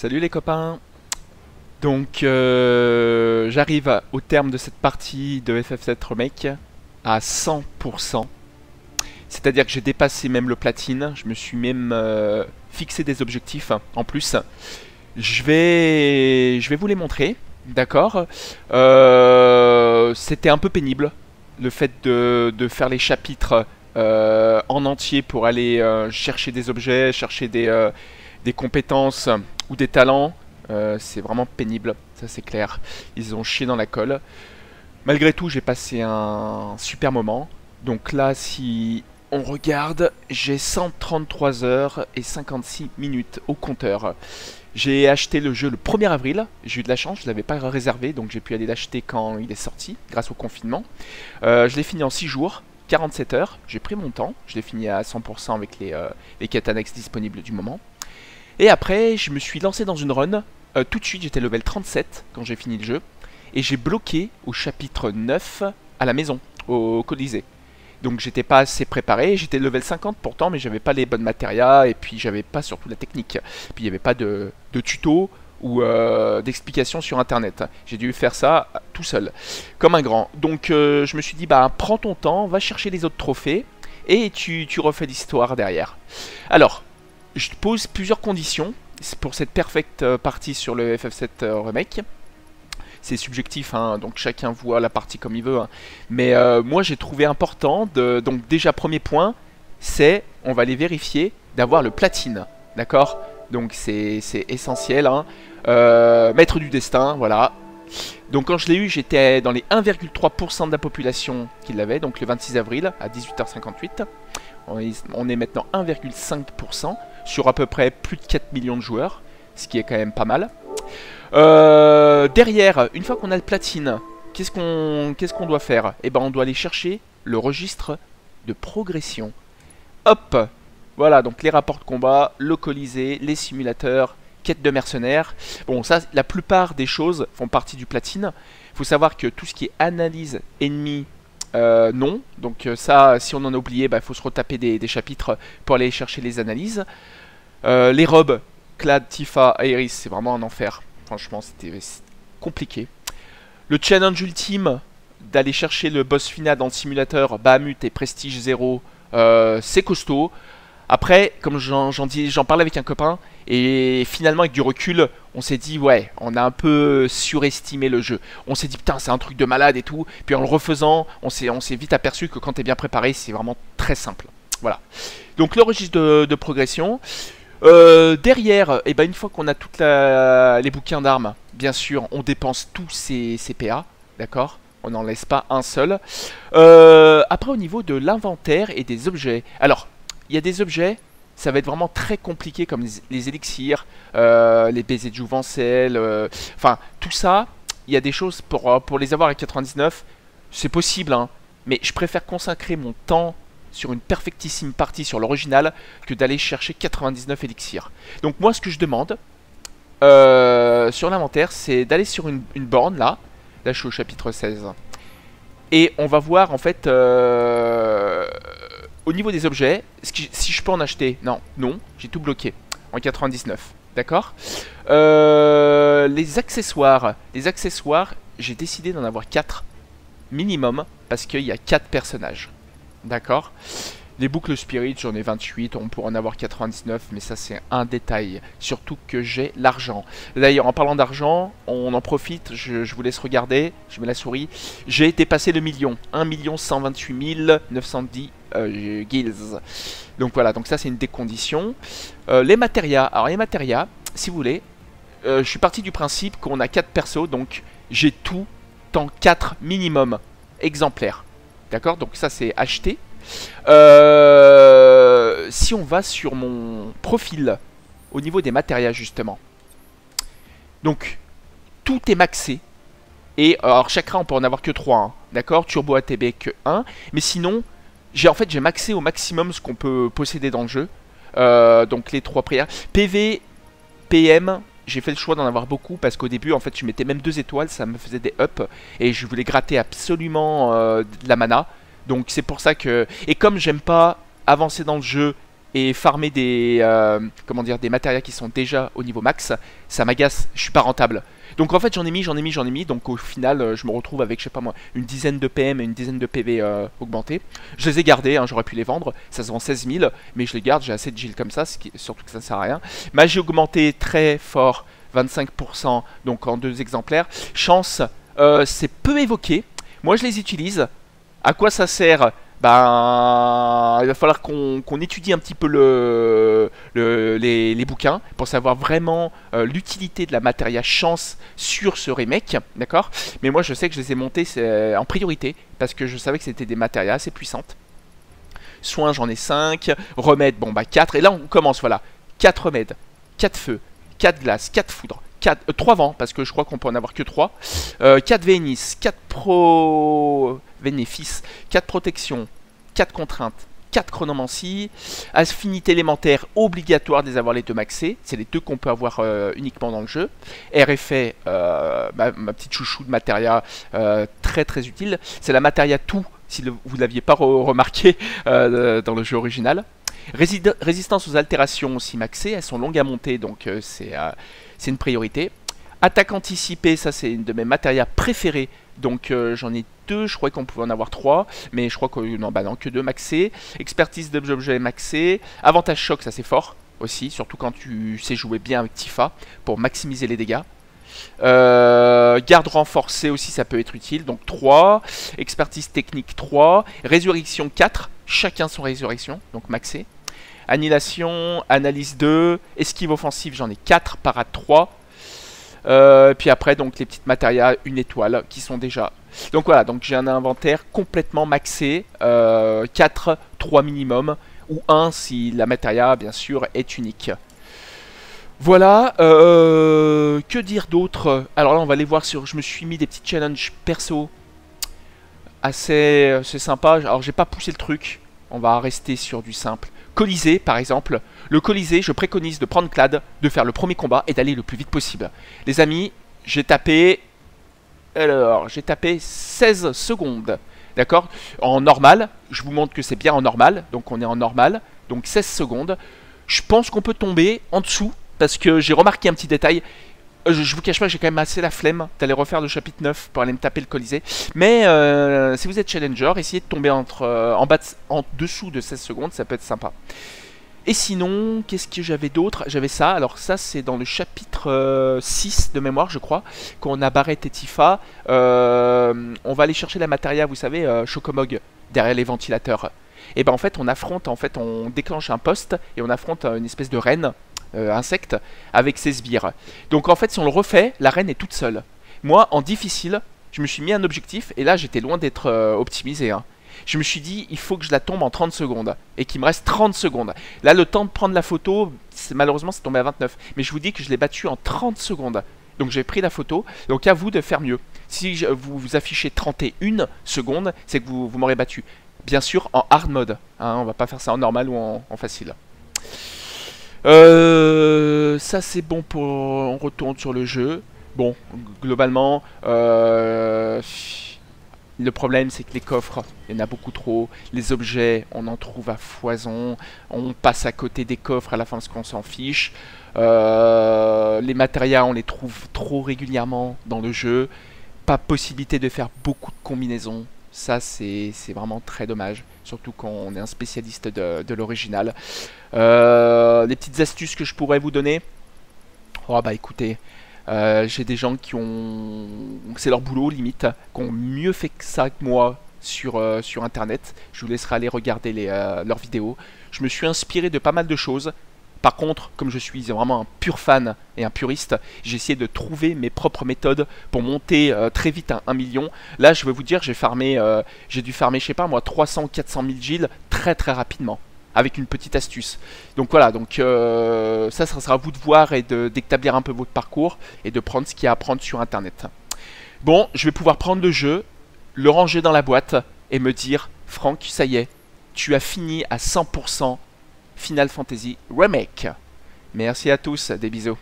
Salut les copains. Donc j'arrive au terme de cette partie de FF7 Remake à 100%. C'est-à-dire que j'ai dépassé même le platine. Je me suis même fixé des objectifs en plus. Je vais vous les montrer. D'accord. C'était un peu pénible le fait de faire les chapitres en entier pour aller chercher des objets, chercher des compétences ou des talents. C'est vraiment pénible, ça c'est clair. Ils ont chié dans la colle. Malgré tout, j'ai passé un super moment. Donc là, si on regarde, j'ai 133 heures et 56 minutes au compteur. J'ai acheté le jeu le 1er avril. J'ai eu de la chance, je ne l'avais pas réservé, donc j'ai pu aller l'acheter quand il est sorti, grâce au confinement. Je l'ai fini en 6 jours, 47 heures. J'ai pris mon temps, je l'ai fini à 100% avec les quêtes annexes disponibles du moment. Et après, je me suis lancé dans une run. Tout de suite, j'étais level 37 quand j'ai fini le jeu. Et j'ai bloqué au chapitre 9 à la maison, au Colisée. Donc j'étais pas assez préparé. J'étais level 50 pourtant, mais j'avais pas les bonnes matérias. Et puis j'avais pas surtout la technique. Puis il n'y avait pas de tuto ou d'explication sur internet. J'ai dû faire ça tout seul, comme un grand. Donc je me suis dit, bah prends ton temps, va chercher les autres trophées. Et tu refais l'histoire derrière. Alors, je te pose plusieurs conditions pour cette perfecte partie sur le FF7 Remake. C'est subjectif, hein, donc chacun voit la partie comme il veut. Hein. Mais moi j'ai trouvé important, donc déjà premier point, c'est, on va aller vérifier, d'avoir le platine. D'accord? Donc c'est essentiel. Hein. Maître du destin, voilà. Donc quand je l'ai eu, j'étais dans les 1,3% de la population qui l'avait, donc le 26 avril à 18h58. On est maintenant 1,5% sur à peu près plus de 4 millions de joueurs, ce qui est quand même pas mal. Derrière, une fois qu'on a le platine, qu'est-ce qu'on doit faire? Eh ben, on doit aller chercher le registre de progression. Hop, voilà, donc les rapports de combat, le Colisée, les simulateurs, quête de mercenaires. Bon, ça, la plupart des choses font partie du platine. Il faut savoir que tout ce qui est analyse ennemi, non. Donc ça, si on en a oublié, bah, faut se retaper des chapitres pour aller chercher les analyses. Les robes, Clad, Tifa, Aerys, c'est vraiment un enfer. Franchement, c'était compliqué. Le challenge ultime d'aller chercher le boss final dans le simulateur, Bahamut et Prestige 0, c'est costaud. Après, comme j'en parlais avec un copain, et finalement avec du recul, on s'est dit ouais, on a un peu surestimé le jeu. On s'est dit putain, c'est un truc de malade et tout. Puis en le refaisant, on s'est vite aperçu que quand t'es bien préparé, c'est vraiment très simple. Voilà. Donc le registre de progression. Derrière, et ben, une fois qu'on a toutes les bouquins d'armes, bien sûr, on dépense tous ces PA, d'accord? On n'en laisse pas un seul. Après, au niveau de l'inventaire et des objets, alors, il y a des objets, ça va être vraiment très compliqué, comme les élixirs, les baisers de Jouvencel, enfin, tout ça, il y a des choses pour les avoir à 99, c'est possible, hein, mais je préfère consacrer mon temps sur une perfectissime partie sur l'original que d'aller chercher 99 élixirs. Donc moi ce que je demande sur l'inventaire, c'est d'aller sur une borne là je suis au chapitre 16, et on va voir en fait au niveau des objets, si je peux en acheter. Non, j'ai tout bloqué en 99, d'accord. Les accessoires, j'ai décidé d'en avoir 4 minimum, parce qu'il y a 4 personnages. D'accord. Les boucles spirit, j'en ai 28, on pourrait en avoir 99, mais ça c'est un détail. Surtout que j'ai l'argent. D'ailleurs, en parlant d'argent, on en profite, je vous laisse regarder, je mets la souris. J'ai dépassé le million, 1 128 910 guilds. Donc voilà, donc ça c'est une des conditions. Les matérias, alors les matérias, si vous voulez, je suis parti du principe qu'on a 4 persos, donc j'ai tout en 4 minimum exemplaires. D'accord, donc ça c'est acheté. Si on va sur mon profil, au niveau des matérias justement, donc tout est maxé. Et alors chakra on peut en avoir que 3, hein, d'accord, turbo ATB que 1. Mais sinon, j'ai maxé au maximum ce qu'on peut posséder dans le jeu. Donc les 3 prières. PV, PM, j'ai fait le choix d'en avoir beaucoup parce qu'au début en fait je mettais même 2 étoiles, ça me faisait des ups. Et je voulais gratter absolument de la mana. Donc c'est pour ça que... Et comme j'aime pas avancer dans le jeu et farmer des, comment dire, des matérias qui sont déjà au niveau max, ça m'agace, je suis pas rentable. Donc en fait j'en ai mis, donc au final je me retrouve avec, je sais pas moi, une dizaine de PM et une dizaine de PV augmentés. Je les ai gardés, hein, j'aurais pu les vendre, ça se vend 16 000, mais je les garde, j'ai assez de gilles comme ça, surtout que ça ne sert à rien. Magie augmentée très fort, 25%, donc en 2 exemplaires. Chance, c'est peu évoqué, moi je les utilise. À quoi ça sert? Ben, il va falloir qu'on étudie un petit peu les bouquins pour savoir vraiment l'utilité de la matéria chance sur ce remake, d'accord? Mais moi je sais que je les ai montés en priorité parce que je savais que c'était des matérias assez puissantes. Soins j'en ai 5, remèdes bon bah 4, et là on commence, voilà, 4 remèdes, 4 feux, 4 glaces, 4 foudres, 3 vents, parce que je crois qu'on peut en avoir que 3, 4 Vénis, 4 pro... bénéfices, 4 protections, 4 contraintes, 4 chronomancie, affinité élémentaire, obligatoire de les avoir les 2 maxés, c'est les 2 qu'on peut avoir uniquement dans le jeu. RFA, ma petite chouchou de matéria, très très utile, c'est la matéria tout, si vous ne l'aviez pas remarqué dans le jeu original. Résistance aux altérations aussi maxées, elles sont longues à monter, donc c'est une priorité. Attaque anticipée, ça c'est une de mes matérias préférées, donc j'en ai 2, je croyais qu'on pouvait en avoir 3, mais je crois que non, bah non, que 2 maxés. Expertise d'objet maxé, avantage choc, ça c'est fort aussi, surtout quand tu sais jouer bien avec Tifa pour maximiser les dégâts. Garde renforcée aussi, ça peut être utile, donc 3, expertise technique 3, résurrection 4, chacun son résurrection, donc maxé. Annihilation, analyse 2, esquive offensive, j'en ai 4, parade 3. Puis après donc les petites matérias 1 étoile qui sont déjà. Donc voilà, donc j'ai un inventaire complètement maxé, 4, 3 minimum, ou 1 si la matéria bien sûr est unique. Voilà, que dire d'autre? Alors là on va aller voir sur, je me suis mis des petits challenges perso assez sympa. Alors j'ai pas poussé le truc, on va rester sur du simple. Colisée par exemple, le Colisée je préconise de prendre Clad, de faire le premier combat et d'aller le plus vite possible. Les amis, j'ai tapé, alors j'ai tapé 16 secondes, d'accord? En normal, je vous montre que c'est bien en normal, donc on est en normal, donc 16 secondes. Je pense qu'on peut tomber en dessous, parce que j'ai remarqué un petit détail. Je vous cache pas que j'ai quand même assez la flemme d'aller refaire le chapitre 9 pour aller me taper le Colisée. Mais si vous êtes challenger, essayez de tomber en dessous de 16 secondes, ça peut être sympa. Et sinon, qu'est-ce que j'avais d'autre? J'avais ça, alors ça c'est dans le chapitre 6 de mémoire je crois, qu'on a Barret et Tifa. On va aller chercher la matéria, vous savez, Chocomog, derrière les ventilateurs. Et ben en fait on déclenche un poste et on affronte une espèce de reine. Insecte avec ses sbires. Donc en fait si on le refait, la reine est toute seule. Moi en difficile, je me suis mis un objectif et là j'étais loin d'être optimisé, hein. Je me suis dit il faut que je la tombe en 30 secondes et qu'il me reste 30 secondes. Là le temps de prendre la photo, malheureusement c'est tombé à 29, mais je vous dis que je l'ai battu en 30 secondes. Donc j'ai pris la photo, donc à vous de faire mieux. Si vous affichez 31 secondes, c'est que vous m'aurez battu. Bien sûr en hard mode, hein, on va pas faire ça en normal ou en facile. Ça c'est bon pour... On retourne sur le jeu. Bon, globalement, le problème c'est que les coffres, il y en a beaucoup trop. Les objets, on en trouve à foison. On passe à côté des coffres à la fin parce qu'on s'en fiche. Les matérias, on les trouve trop régulièrement dans le jeu. Pas possibilité de faire beaucoup de combinaisons. Ça c'est vraiment très dommage, surtout quand on est un spécialiste de l'original. Les petites astuces que je pourrais vous donner, oh bah écoutez, j'ai des gens qui ont, c'est leur boulot limite, qui ont mieux fait que ça que moi sur internet. Je vous laisserai aller regarder leurs vidéos. Je me suis inspiré de pas mal de choses. Par contre, comme je suis vraiment un pur fan et un puriste, j'ai essayé de trouver mes propres méthodes pour monter très vite à 1 million. Là, je vais vous dire, j'ai dû farmer, je sais pas moi, 300 ou 400 000 gilles très très rapidement, avec une petite astuce. Donc voilà, donc ça sera à vous de voir et d'établir un peu votre parcours et de prendre ce qu'il y a à prendre sur internet. Bon, je vais pouvoir prendre le jeu, le ranger dans la boîte et me dire, Franck, ça y est, tu as fini à 100% Final Fantasy Remake. Merci à tous, des bisous.